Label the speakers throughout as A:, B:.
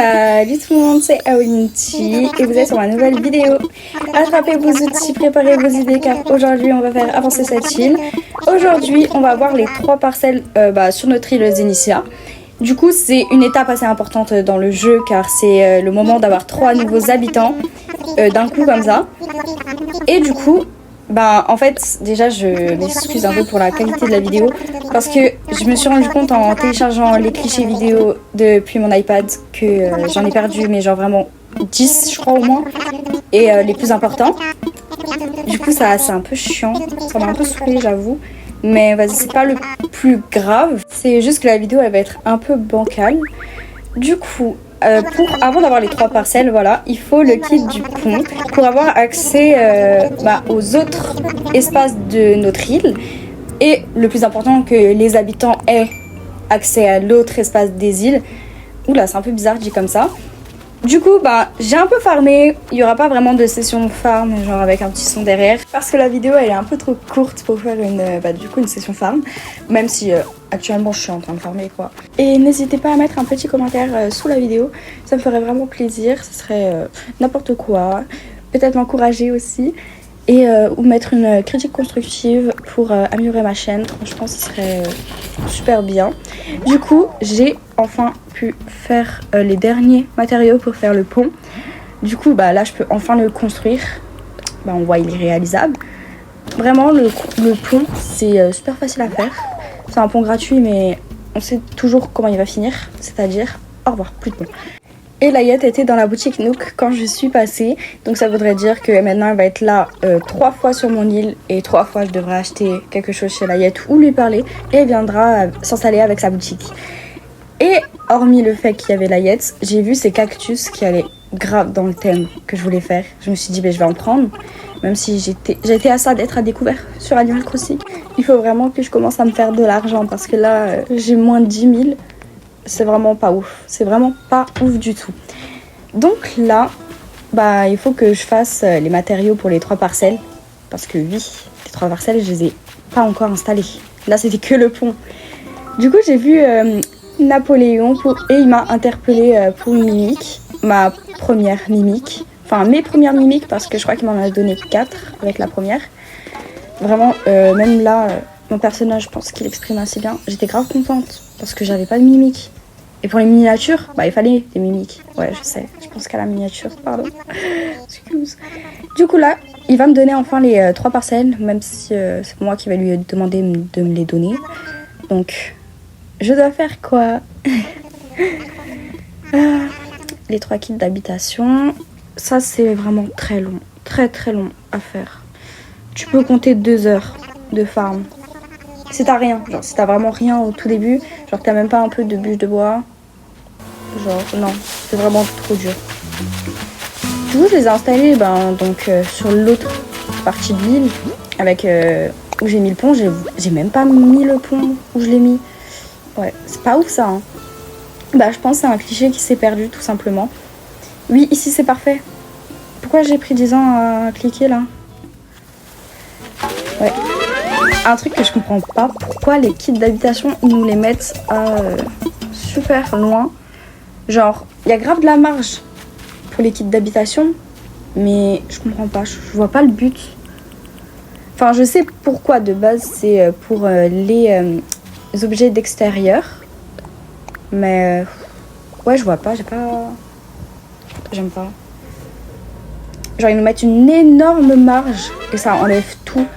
A: Salut tout le monde, c'est Aolinti et vous êtes sur ma nouvelle vidéo. Attrapez vos outils, préparez vos idées car aujourd'hui on va faire avancer cette île. Aujourd'hui on va voir les 3 parcelles sur notre île Zenicia. Du coup c'est une étape assez importante dans le jeu car c'est le moment d'avoir 3 nouveaux habitants d'un coup comme ça. Et du coup en fait déjà je m'excuse un peu pour la qualité de la vidéo parce que je me suis rendu compte en téléchargeant les clichés vidéo depuis mon iPad que j'en ai perdu mais genre vraiment 10 je crois au moins et les plus importants. Du coup ça c'est un peu chiant, ça m'a un peu saoulée j'avoue, mais vas-y c'est pas le plus grave, c'est juste que la vidéo elle va être un peu bancale. Du coup avant d'avoir les 3 parcelles, voilà, il faut le kit du pont pour avoir accès aux autres espaces de notre île. Et le plus important, que les habitants aient accès à l'autre espace des îles. Oula, c'est un peu bizarre dit comme ça. Du coup, j'ai un peu farmé. Il n'y aura pas vraiment de session de farm, genre avec un petit son derrière. Parce que la vidéo, elle est un peu trop courte pour faire une session farm. Même si actuellement, je suis en train de farmer, quoi. Et n'hésitez pas à mettre un petit commentaire sous la vidéo. Ça me ferait vraiment plaisir. Ce serait n'importe quoi. Peut-être m'encourager aussi. Et ou mettre une critique constructive pour améliorer ma chaîne. Franchement, ce serait super bien. Du coup, j'ai enfin pu faire les derniers matériaux pour faire le pont. Du coup, là, je peux enfin le construire. On voit, il est réalisable. Vraiment, le pont, c'est super facile à faire. C'est un pont gratuit, mais on sait toujours comment il va finir. C'est-à-dire, au revoir, plus de pont. Et Layette était dans la boutique Nook quand je suis passée. Donc ça voudrait dire que maintenant elle va être là 3 fois sur mon île. Et 3 fois je devrais acheter quelque chose chez Layette ou lui parler. Et elle viendra s'installer avec sa boutique. Et hormis le fait qu'il y avait Layette, j'ai vu ces cactus qui allaient grave dans le thème que je voulais faire. Je me suis dit je vais en prendre. Même si j'ai été à ça d'être à découvert sur Animal Crossing. Il faut vraiment que je commence à me faire de l'argent parce que là j'ai moins de 10 000. C'est vraiment pas ouf, c'est vraiment pas ouf du tout. Donc là, il faut que je fasse les matériaux pour les 3 parcelles. Parce que oui, les 3 parcelles, je les ai pas encore installées. Là, c'était que le pont. Du coup, j'ai vu Napoléon et il m'a interpellée pour une mimique. Ma première mimique. Enfin, mes premières mimiques parce que je crois qu'il m'en a donné 4 avec la première. Vraiment, même là, mon personnage, je pense qu'il exprime assez bien. J'étais grave contente parce que j'avais pas de mimique. Et pour les miniatures, il fallait des mimiques. Ouais, je sais. Je pense qu'à la miniature, pardon. Excuse. Du coup, là, il va me donner enfin les 3 parcelles, même si c'est moi qui vais lui demander de me les donner. Donc, je dois faire quoi? Les 3 kits d'habitation. Ça, c'est vraiment très long. Très, très long à faire. Tu peux compter 2 heures de farm. Si t'as rien, genre si t'as vraiment rien au tout début, genre t'as même pas un peu de bûche de bois, genre non, c'est vraiment trop dur. Du coup je les ai installés sur l'autre partie de l'île, avec où j'ai mis le pont, j'ai même pas mis le pont où je l'ai mis. Ouais, c'est pas ouf ça hein. Je pense que c'est un cliché qui s'est perdu tout simplement. Oui, ici c'est parfait. Pourquoi j'ai pris 10 ans à cliquer là? Ouais. Un truc que je comprends pas, pourquoi les kits d'habitation ils nous les mettent super loin. Genre, il y a grave de la marge pour les kits d'habitation, mais je comprends pas, je vois pas le but. Enfin, je sais pourquoi de base, c'est pour les objets d'extérieur. Mais ouais, je vois pas, j'aime pas. Genre, ils nous mettent une énorme marge et ça enlève tout.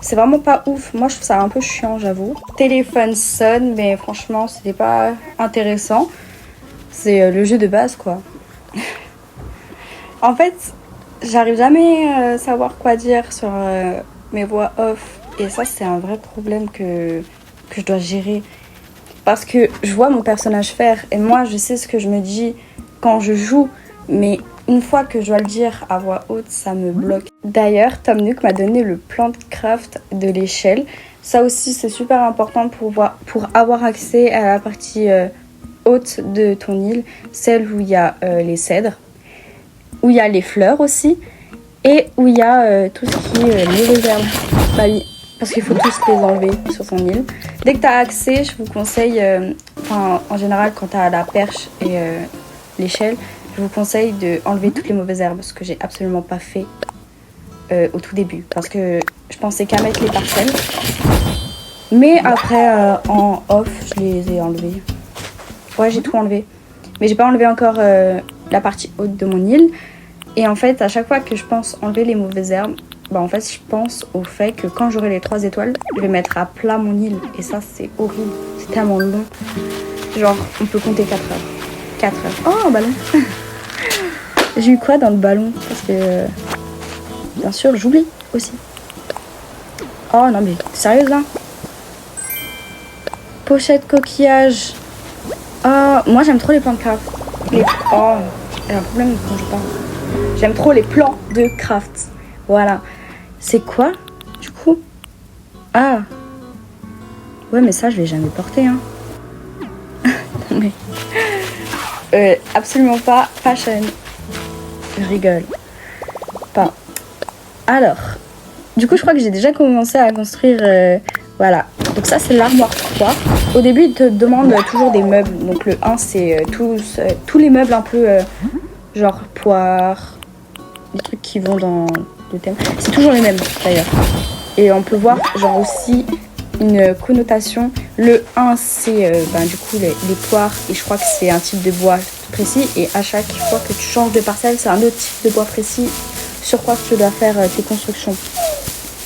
A: C'est vraiment pas ouf. Moi, je trouve ça un peu chiant, j'avoue. Téléphone sonne, mais franchement, c'était pas intéressant. C'est le jeu de base, quoi. En fait, j'arrive jamais à savoir quoi dire sur mes voix off. Et ça, c'est un vrai problème que je dois gérer. Parce que je vois mon personnage faire. Et moi, je sais ce que je me dis quand je joue. Mais une fois que je dois le dire à voix haute, ça me bloque. D'ailleurs, Tom Nook m'a donné le plan de craft de l'échelle. Ça aussi, c'est super important pour avoir accès à la partie haute de ton île. Celle où il y a les cèdres, où il y a les fleurs aussi, et où il y a tout ce qui est les réserves. Oui, parce qu'il faut tous les enlever sur son île. Dès que tu as accès, je vous conseille, en général, quand tu as la perche et l'échelle, je vous conseille de enlever toutes les mauvaises herbes, ce que j'ai absolument pas fait au tout début. Parce que je pensais qu'à mettre les parcelles. Mais après, en off, je les ai enlevées. Ouais, j'ai tout enlevé. Mais j'ai pas enlevé encore la partie haute de mon île. Et en fait, à chaque fois que je pense enlever les mauvaises herbes, bah en fait, je pense au fait que quand j'aurai les 3 étoiles, je vais mettre à plat mon île. Et ça, c'est horrible. C'est tellement long. Genre, on peut compter 4 heures. 4 heures. Oh, un ballon. J'ai eu quoi dans le ballon? Parce que, bien sûr, j'oublie aussi. Oh non, mais t'es sérieuse là? Pochette coquillage. Oh, moi j'aime trop les plans de craft. Oh, j'ai un problème quand je parle. J'aime trop les plans de craft. Voilà. C'est quoi, du coup? Ah. Ouais, mais ça, je l'ai jamais porté, hein. mais... absolument pas fashion. Je rigole. Pas. Alors. Du coup, je crois que j'ai déjà commencé à construire... voilà. Donc ça, c'est l'armoire 3. Au début, il te demande toujours des meubles. Donc le 1, c'est tous les meubles un peu... genre poire. Les trucs qui vont dans le thème. C'est toujours les mêmes, d'ailleurs. Et on peut voir, genre aussi, une connotation. Le 1, c'est du coup les poires. Et je crois que c'est un type de bois précis. Et à chaque fois que tu changes de parcelle, c'est un autre type de bois précis sur quoi tu dois faire tes constructions.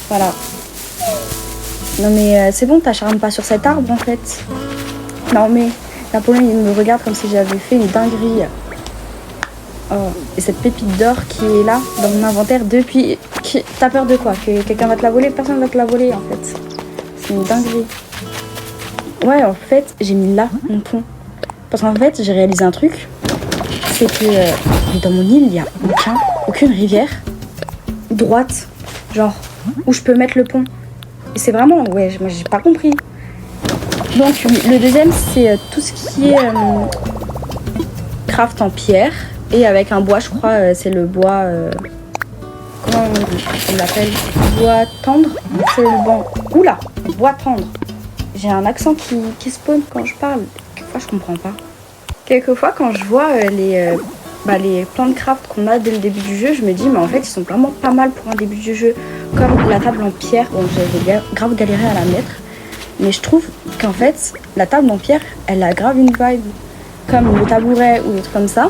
A: Voilà. Non mais c'est bon, t'acharnes pas sur cet arbre en fait. Non mais Napoléon il me regarde comme si j'avais fait une dinguerie. Oh. Et cette pépite d'or qui est là dans mon inventaire depuis... T'as peur de quoi? Que quelqu'un va te la voler? Personne va te la voler en fait. C'est une dinguerie. Ouais en fait j'ai mis là mon pont. Parce qu'en fait j'ai réalisé un truc. C'est que dans mon île il n'y a aucune rivière droite. Genre où je peux mettre le pont. Et c'est vraiment, ouais, moi j'ai pas compris. Donc le deuxième c'est tout ce qui est craft en pierre. Et avec un bois, je crois, c'est le bois... comment on l'appelle? Bois tendre. C'est le bon... Oula, bois tendre. J'ai un accent qui spawn quand je parle. Quelquefois je comprends pas. Quelquefois quand je vois les plans de craft qu'on a dès le début du jeu, je me dis mais en fait ils sont vraiment pas mal pour un début du jeu. Comme la table en pierre, bon j'avais grave galéré à la mettre, mais je trouve qu'en fait la table en pierre elle a grave une vibe, comme le tabouret ou des trucs comme ça.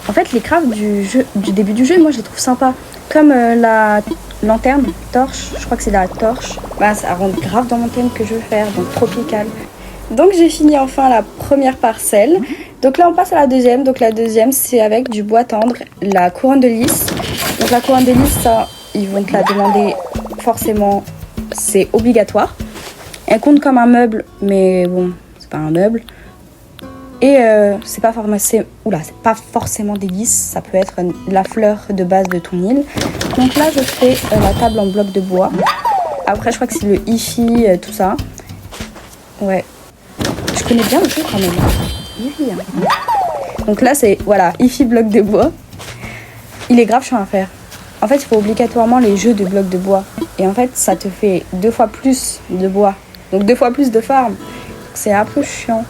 A: En fait les crafts du début du jeu moi je les trouve sympas, comme la lanterne, torche, je crois que c'est la torche, bah, ça rentre grave dans mon thème que je veux faire, donc tropical. Donc j'ai fini enfin la première parcelle. Donc là on passe à la deuxième. Donc la deuxième c'est avec du bois tendre, la couronne de lys. Donc la couronne de lys ça ils vont te la demander forcément, c'est obligatoire. Elle compte comme un meuble mais bon c'est pas un meuble. Et c'est pas forcément des lys, ça peut être la fleur de base de ton île. Donc là je fais la table en bloc de bois. Après je crois que c'est le hi-fi, tout ça. Ouais. Je connais bien le jeu quand même. Oui, hein. Donc là c'est, voilà, hi-fi bloc de bois. Il est grave chiant à faire. En fait il faut obligatoirement les jeux de blocs de bois. Et en fait ça te fait 2 fois plus de bois. Donc 2 fois plus de farm. C'est un peu chiant.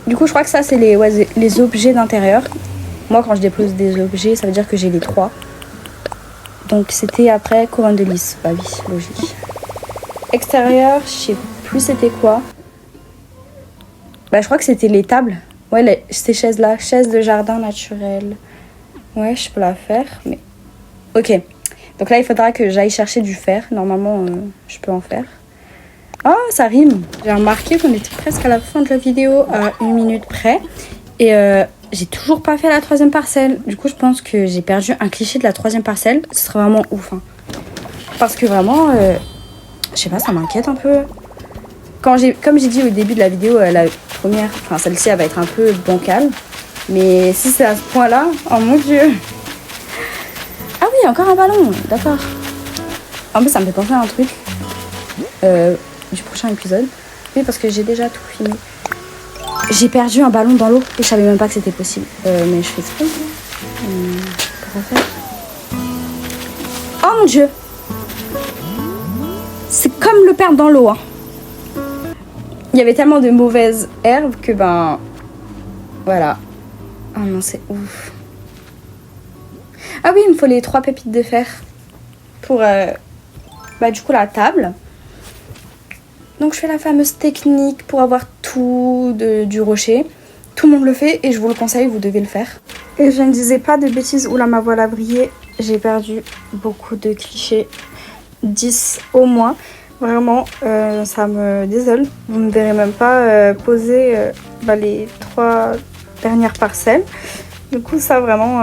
A: Du coup je crois que ça c'est les objets d'intérieur. Moi quand je dépose des objets ça veut dire que j'ai les 3. Donc c'était après couronne de lys. Bah oui, logique. Extérieur, je sais plus c'était quoi. Bah je crois que c'était les tables. Ouais, ces chaises là, chaises de jardin naturel. Ouais, je peux la faire, mais... Ok. Donc là il faudra que j'aille chercher du fer. Normalement je peux en faire. Oh, ça rime. J'ai remarqué qu'on était presque à la fin de la vidéo, à 1 minute près. Et j'ai toujours pas fait la 3e parcelle. Du coup, je pense que j'ai perdu un cliché de la 3e parcelle. Ce serait vraiment ouf. Hein. Parce que vraiment, je sais pas, ça m'inquiète un peu. Comme j'ai dit au début de la vidéo, la première, enfin celle-ci, elle va être un peu bancale. Mais si c'est à ce point-là, oh mon dieu. Ah oui, encore un ballon, d'accord. En plus, ça me fait penser à un truc. Du prochain épisode. Oui, parce que j'ai déjà tout filmé. J'ai perdu un ballon dans l'eau et je savais même pas que c'était possible. Mais je fais exprès. Comment faire? Oh mon dieu! C'est comme le perdre dans l'eau. Hein. Il y avait tellement de mauvaises herbes que ben... Voilà. Oh non, c'est ouf. Ah oui, il me faut les 3 pépites de fer pour du coup la table. Donc je fais la fameuse technique pour avoir tout du rocher. Tout le monde le fait et je vous le conseille, vous devez le faire. Et je ne disais pas de bêtises, oula ma voile a brillé. J'ai perdu beaucoup de clichés, 10 au moins. Vraiment, ça me désole. Vous ne verrez même pas poser les 3 dernières parcelles. Du coup ça vraiment,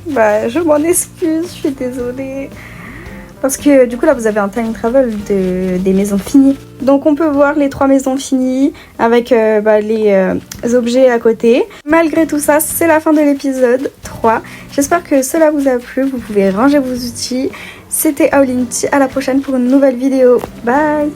A: je m'en excuse, je suis désolée. Parce que du coup là vous avez un time travel des maisons finies. Donc on peut voir les 3 maisons finies avec les objets à côté. Malgré tout ça, c'est la fin de l'épisode 3. J'espère que cela vous a plu. Vous pouvez ranger vos outils. C'était Aolinti, à la prochaine pour une nouvelle vidéo. Bye!